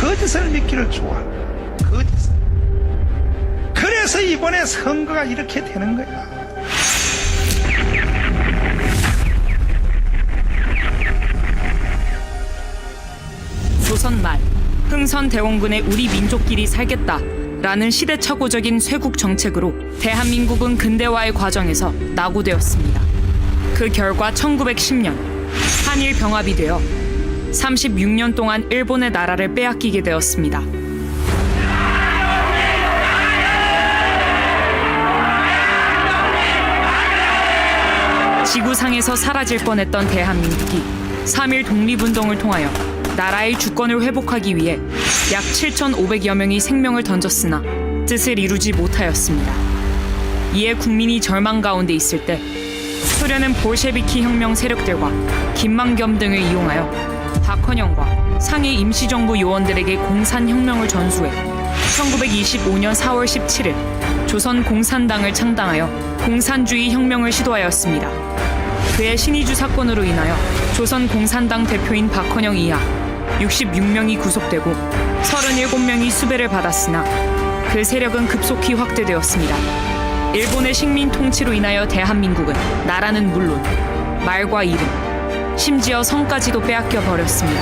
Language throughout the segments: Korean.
거짓을 믿기를 좋아하는 거짓을. 그래서 이번에 선거가 이렇게 되는 거야. 조선 말 흥선대원군의 우리 민족끼리 살겠다라는 시대착오적인 쇄국 정책으로 대한민국은 근대화의 과정에서 낙오되었습니다. 그 결과 1910년 한일 병합이 되어 36년 동안 일본의 나라를 빼앗기게 되었습니다. 지구상에서 사라질 뻔했던 대한민국이 3.1 독립운동을 통하여 나라의 주권을 회복하기 위해 약 7,500여 명이 생명을 던졌으나 뜻을 이루지 못하였습니다. 이에 국민이 절망 가운데 있을 때 소련은 볼셰비키 혁명 세력들과 김만겸 등을 이용하여 박헌영과 상해 임시정부 요원들에게 공산혁명을 전수해 1925년 4월 17일 조선 공산당을 창당하여 공산주의 혁명을 시도하였습니다. 그의 신의주 사건으로 인하여 조선 공산당 대표인 박헌영 이하 66명이 구속되고 37명이 수배를 받았으나 그 세력은 급속히 확대되었습니다. 일본의 식민 통치로 인하여 대한민국은 나라는 물론 말과 이름, 심지어 성까지도 빼앗겨 버렸습니다.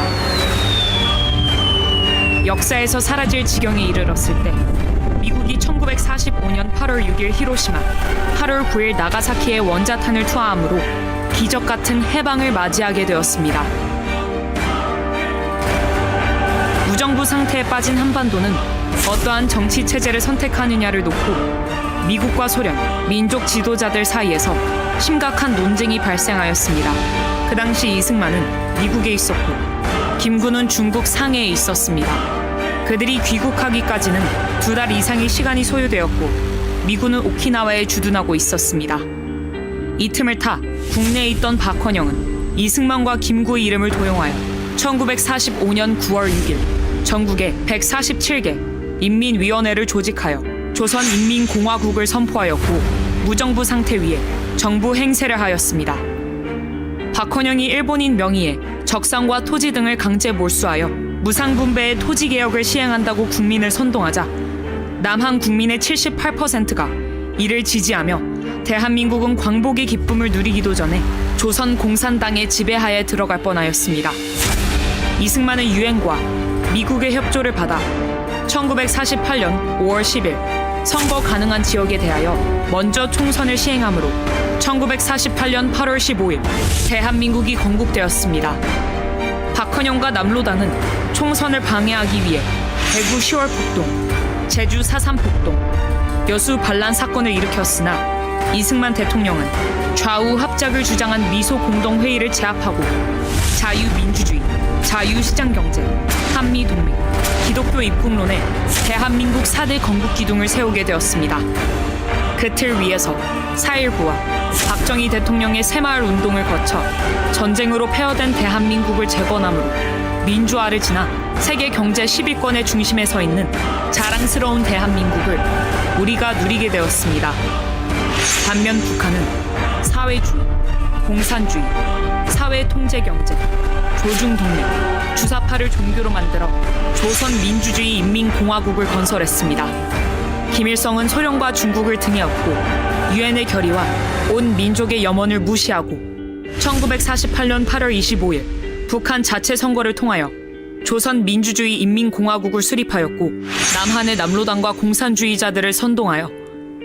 역사에서 사라질 지경에 이르렀을 때 미국이 1945년 8월 6일 히로시마, 8월 9일 나가사키에 원자탄을 투하함으로 기적 같은 해방을 맞이하게 되었습니다. 무정부 상태에 빠진 한반도는 어떠한 정치 체제를 선택하느냐를 놓고 미국과 소련, 민족 지도자들 사이에서 심각한 논쟁이 발생하였습니다. 그 당시 이승만은 미국에 있었고 김구는 중국 상해에 있었습니다. 그들이 귀국하기까지는 2달 이상의 시간이 소요되었고 미군은 오키나와에 주둔하고 있었습니다. 이 틈을 타 국내에 있던 박헌영은 이승만과 김구의 이름을 도용하여 1945년 9월 6일 전국에 147개 인민위원회를 조직하여 조선인민공화국을 선포하였고 무정부 상태 위에 정부 행세를 하였습니다. 박헌영이 일본인 명의의 적산과 토지 등을 강제 몰수하여 무상분배의 토지개혁을 시행한다고 국민을 선동하자 남한 국민의 78%가 이를 지지하며 대한민국은 광복의 기쁨을 누리기도 전에 조선 공산당의 지배하에 들어갈 뻔하였습니다. 이승만은 유엔과 미국의 협조를 받아 1948년 5월 10일 선거 가능한 지역에 대하여 먼저 총선을 시행하므로 1948년 8월 15일 대한민국이 건국되었습니다. 박헌영과 남로당은 총선을 방해하기 위해 대구 10월 폭동, 제주 4.3 폭동, 여수 반란 사건을 일으켰으나 이승만 대통령은 좌우 합작을 주장한 미소 공동회의를 제압하고 자유민주주의, 자유시장경제, 한미동맹, 기독교 입국론에 대한민국 4대 건국기둥을 세우게 되었습니다. 그 틀 위에서 4.19와 박정희 대통령의 새마을 운동을 거쳐 전쟁으로 폐허된 대한민국을 재건함으로 민주화를 지나 세계 경제 10위권의 중심에 서 있는 자랑스러운 대한민국을 우리가 누리게 되었습니다. 반면 북한은 사회주의, 공산주의, 사회통제경제, 조중동맹, 주사파를 종교로 만들어 조선민주주의 인민공화국을 건설했습니다. 김일성은 소련과 중국을 등에 업고 유엔의 결의와 온 민족의 염원을 무시하고 1948년 8월 25일 북한 자체 선거를 통하여 조선민주주의 인민공화국을 수립하였고 남한의 남로당과 공산주의자들을 선동하여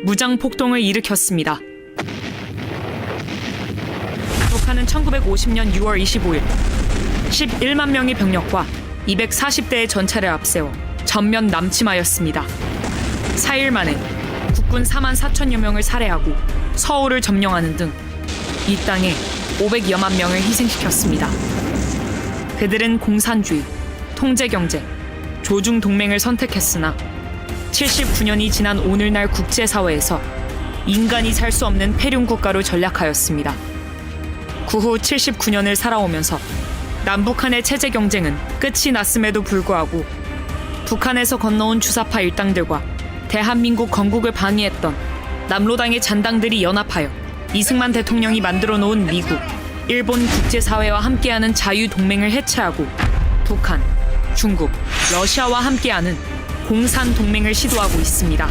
무장폭동을 일으켰습니다. 북한은 1950년 6월 25일 11만 명의 병력과 240대의 전차를 앞세워 전면 남침하였습니다. 4일 만에 국군 4만 4천여 명을 살해하고 서울을 점령하는 등 이 땅에 500여만 명을 희생시켰습니다. 그들은 공산주의, 통제경제, 조중동맹을 선택했으나 79년이 지난 오늘날 국제사회에서 인간이 살 수 없는 폐륜국가로 전락하였습니다. 그 후 79년을 살아오면서 남북한의 체제 경쟁은 끝이 났음에도 불구하고 북한에서 건너온 주사파 일당들과 대한민국 건국을 방해했던 남로당의 잔당들이 연합하여 이승만 대통령이 만들어 놓은 미국, 일본 국제사회와 함께하는 자유동맹을 해체하고 북한, 중국, 러시아와 함께하는 공산 동맹을 시도하고 있습니다.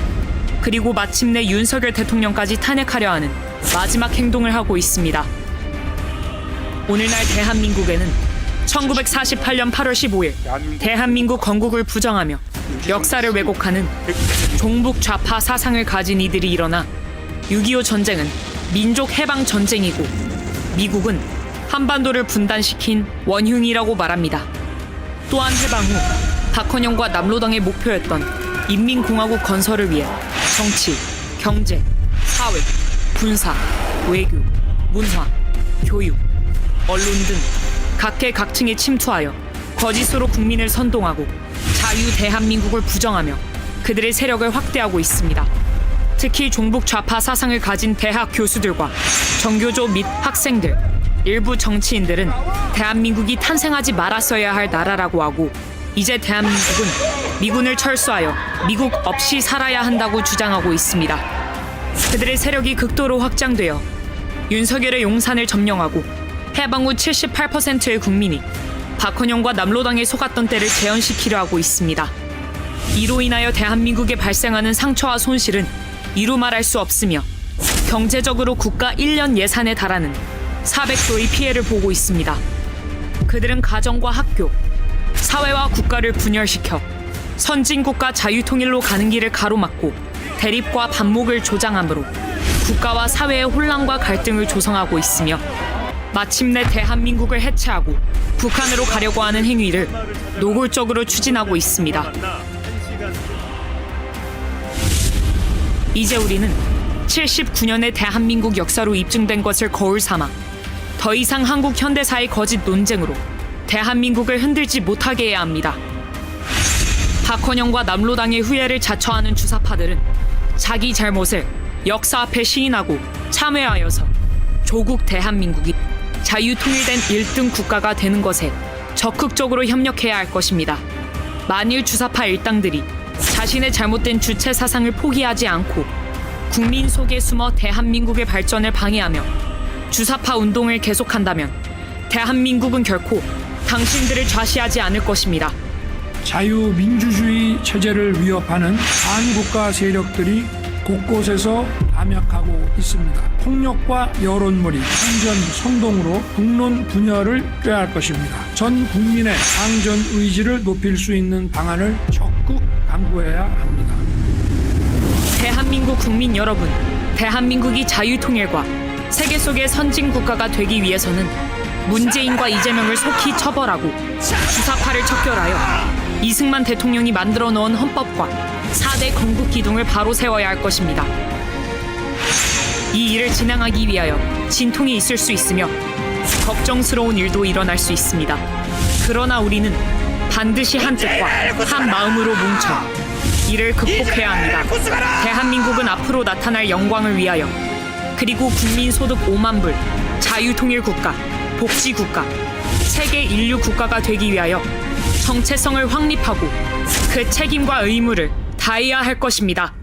그리고 마침내 윤석열 대통령까지 탄핵하려 하는 마지막 행동을 하고 있습니다. 오늘날 대한민국에는 1948년 8월 15일 대한민국 건국을 부정하며 역사를 왜곡하는 종북 좌파 사상을 가진 이들이 일어나 6.25 전쟁은 민족 해방 전쟁이고 미국은 한반도를 분단시킨 원흉이라고 말합니다. 또한 해방 후 박헌영과 남로당의 목표였던 인민공화국 건설을 위해 정치, 경제, 사회, 군사, 외교, 문화, 교육, 언론 등 각계각층에 침투하여 거짓으로 국민을 선동하고 자유 대한민국을 부정하며 그들의 세력을 확대하고 있습니다. 특히 종북 좌파 사상을 가진 대학 교수들과 정교조 및 학생들, 일부 정치인들은 대한민국이 탄생하지 말았어야 할 나라라고 하고 이제 대한민국은 미군을 철수하여 미국 없이 살아야 한다고 주장하고 있습니다. 그들의 세력이 극도로 확장되어 윤석열의 용산을 점령하고 해방 후 78%의 국민이 박헌영과 남로당에 속았던 때를 재현시키려 하고 있습니다. 이로 인하여 대한민국에 발생하는 상처와 손실은 이루 말할 수 없으며 경제적으로 국가 1년 예산에 달하는 400조의 피해를 보고 있습니다. 그들은 가정과 학교, 사회와 국가를 분열시켜 선진국가 자유통일로 가는 길을 가로막고 대립과 반목을 조장하므로 국가와 사회의 혼란과 갈등을 조성하고 있으며 마침내 대한민국을 해체하고 북한으로 가려고 하는 행위를 노골적으로 추진하고 있습니다. 이제 우리는 79년의 대한민국 역사로 입증된 것을 거울 삼아 더 이상 한국 현대사의 거짓 논쟁으로 대한민국을 흔들지 못하게 해야 합니다. 박헌영과 남로당의 후예를 자처하는 주사파들은 자기 잘못을 역사 앞에 시인하고 참회하여서 조국 대한민국이 자유통일된 1등 국가가 되는 것에 적극적으로 협력해야 할 것입니다. 만일 주사파 일당들이 자신의 잘못된 주체 사상을 포기하지 않고 국민 속에 숨어 대한민국의 발전을 방해하며 주사파 운동을 계속한다면 대한민국은 결코 당신들을 좌시하지 않을 것입니다. 자유민주주의 체제를 위협하는 반국가 세력들이 곳곳에서 암약하고 있습니다. 폭력과 여론몰이, 항전 선동으로 국론 분열을 꾀할 것입니다. 전 국민의 항전 의지를 높일 수 있는 방안을 적극 강구해야 합니다. 대한민국 국민 여러분, 대한민국이 자유통일과 세계 속의 선진국가가 되기 위해서는 문재인과 이재명을 속히 처벌하고 주사파를 척결하여 이승만 대통령이 만들어 놓은 헌법과 4대 건국 기둥을 바로 세워야 할 것입니다. 이 일을 진행하기 위하여 진통이 있을 수 있으며 걱정스러운 일도 일어날 수 있습니다. 그러나 우리는 반드시 한 뜻과 한 마음으로 뭉쳐 이를 극복해야 합니다. 대한민국은 앞으로 나타날 영광을 위하여 그리고 국민 소득 5만 불, 자유통일 국가, 복지 국가, 세계 인류 국가가 되기 위하여 정체성을 확립하고 그 책임과 의무를 다해야 할 것입니다.